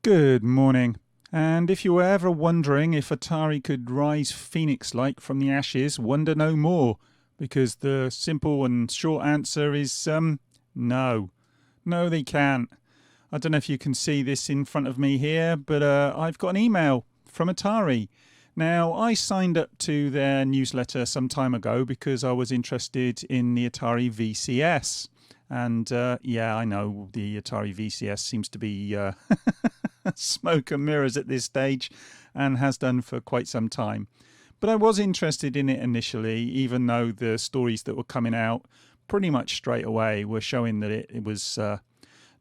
Good morning. And if you were ever wondering if Atari could rise phoenix-like from the ashes, wonder no more, because the simple and short answer is no. No, they can't. I don't know if you can see this in front of me here, but I've got an email from Atari. Now, I signed up to their newsletter some time ago because I was interested in the Atari VCS. And yeah, I know the Atari VCS seems to be smoke and mirrors at this stage and has done for quite some time. But I was interested in it initially, even though the stories that were coming out pretty much straight away were showing that it was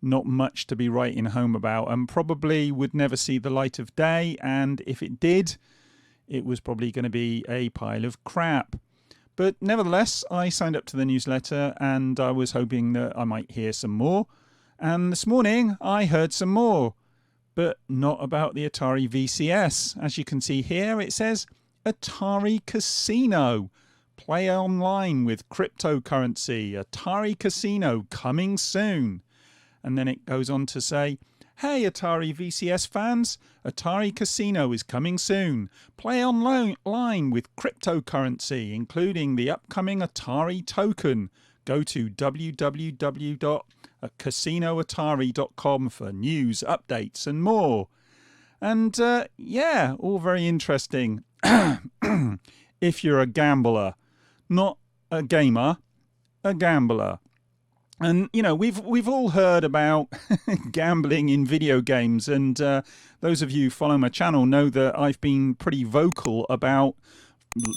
not much to be writing home about and probably would never see the light of day. And if it did, it was probably going to be a pile of crap. But nevertheless, I signed up to the newsletter and I was hoping that I might hear some more. And this morning I heard some more, but not about the Atari VCS. As you can see here, it says Atari Casino. Play online with cryptocurrency. Atari Casino coming soon. And then it goes on to say, hey Atari VCS fans, Atari Casino is coming soon. Play online with cryptocurrency, including the upcoming Atari token. Go to www.casinoatari.com for news, updates and more. And yeah, all very interesting. If you're a gambler, not a gamer, a gambler. And, you know, we've all heard about gambling in video games. And those of you who follow my channel know that I've been pretty vocal about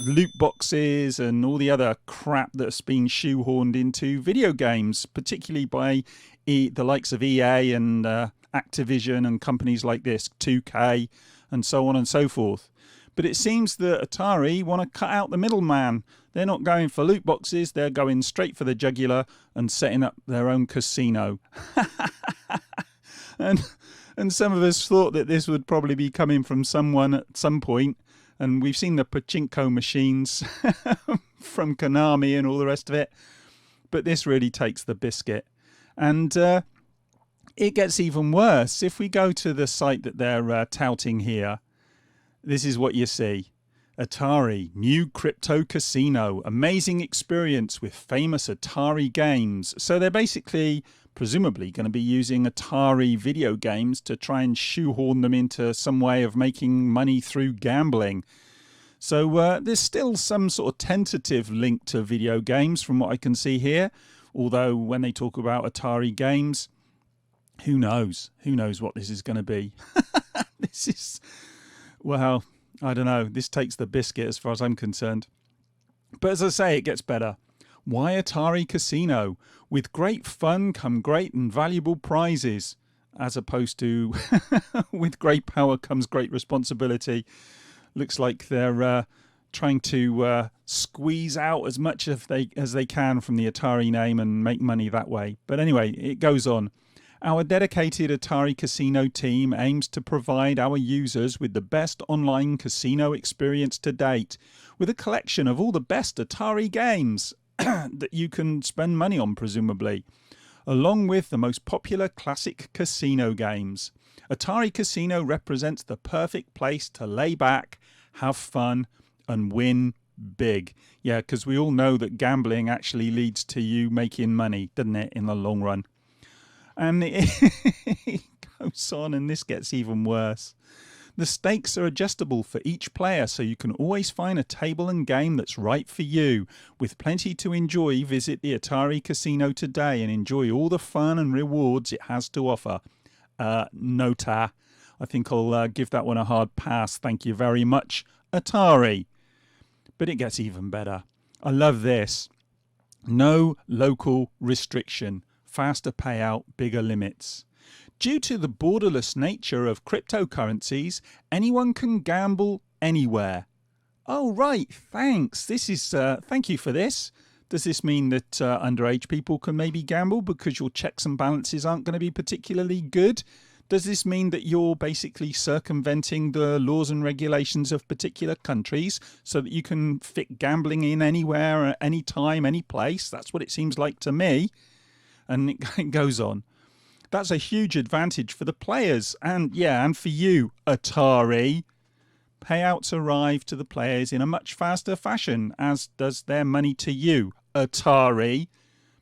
loot boxes and all the other crap that's been shoehorned into video games, particularly by the likes of EA and Activision and companies like this, 2K and so on and so forth. But it seems that Atari want to cut out the middleman. They're not going for loot boxes. They're going straight for the jugular and setting up their own casino. and some of us thought that this would probably be coming from someone at some point. And we've seen the pachinko machines from Konami and all the rest of it. But this really takes the biscuit. And it gets even worse. If we go to the site that they're touting here, this is what you see. Atari, new crypto casino, amazing experience with famous Atari games. So they're basically, presumably, going to be using Atari video games to try and shoehorn them into some way of making money through gambling. So there's still some sort of tentative link to video games from what I can see here. Although when they talk about Atari games, who knows? Who knows what this is going to be? This is... Well, I don't know. This takes the biscuit as far as I'm concerned. But as I say, it gets better. Why Atari Casino? With great fun come great and valuable prizes. As opposed to with great power comes great responsibility. Looks like they're trying to squeeze out as much as they can from the Atari name and make money that way. But anyway, it goes on. Our dedicated Atari Casino team aims to provide our users with the best online casino experience to date, with a collection of all the best Atari games that you can spend money on, presumably, along with the most popular classic casino games. Atari Casino represents the perfect place to lay back, have fun, and win big. Yeah, because we all know that gambling actually leads to you making money, doesn't it, in the long run? And it goes on, and this gets even worse. The stakes are adjustable for each player, so you can always find a table and game that's right for you. With plenty to enjoy, visit the Atari Casino today and enjoy all the fun and rewards it has to offer. Nota. I think I'll give that one a hard pass. Thank you very much, Atari. But it gets even better. I love this. No local restriction. Faster payout, bigger limits. Due to the borderless nature of cryptocurrencies, anyone can gamble anywhere. Oh, right, thanks. This is thank you for this. Does this mean that underage people can maybe gamble because your checks and balances aren't going to be particularly good? Does this mean that you're basically circumventing the laws and regulations of particular countries so that you can fit gambling in anywhere, at any time, any place? That's what it seems like to me. And it goes on. That's a huge advantage for the players and for you, Atari. Payouts arrive to the players in a much faster fashion, as does their money to you, Atari,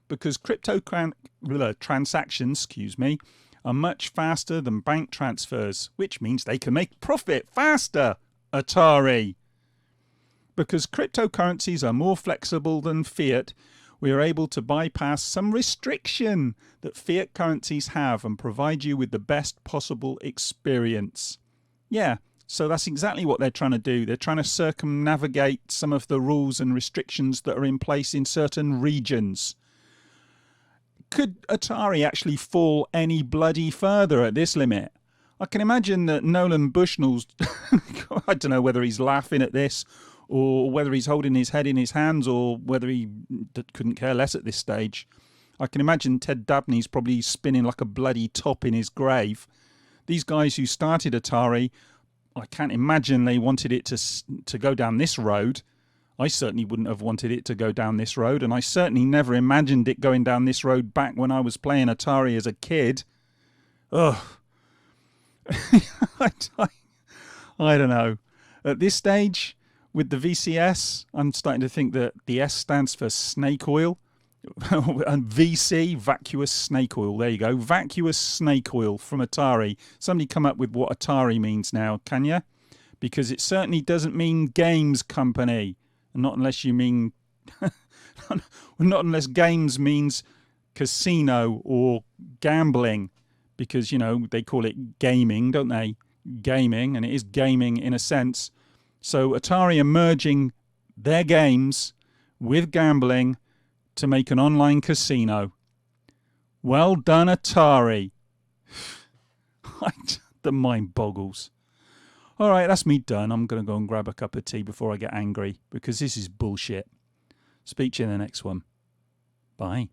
because crypto transactions, are much faster than bank transfers, which means they can make profit faster, Atari. Because cryptocurrencies are more flexible than fiat, we are able to bypass some restriction that fiat currencies have and provide you with the best possible experience. Yeah, so that's exactly what they're trying to do. They're trying to circumnavigate some of the rules and restrictions that are in place in certain regions. Could Atari actually fall any bloody further at this limit? I can imagine that Nolan Bushnell's, I don't know whether he's laughing at this or whether he's holding his head in his hands or whether he couldn't care less at this stage. I can imagine Ted Dabney's probably spinning like a bloody top in his grave. These guys who started Atari, I can't imagine they wanted it to go down this road. I certainly wouldn't have wanted it to go down this road, and I certainly never imagined it going down this road back when I was playing Atari as a kid. Ugh. I don't know. At this stage, with the VCS, I'm starting to think that the S stands for snake oil. And VC, vacuous snake oil. There you go. Vacuous snake oil from Atari. Somebody come up with what Atari means now, can you? Because it certainly doesn't mean games company. Not unless you mean... not unless games means casino or gambling. Because, you know, they call it gaming, don't they? Gaming, and it is gaming in a sense. So Atari are merging their games with gambling to make an online casino. Well done, Atari. The mind boggles. All right, that's me done. I'm going to go and grab a cup of tea before I get angry, because this is bullshit. Speak to you in the next one. Bye.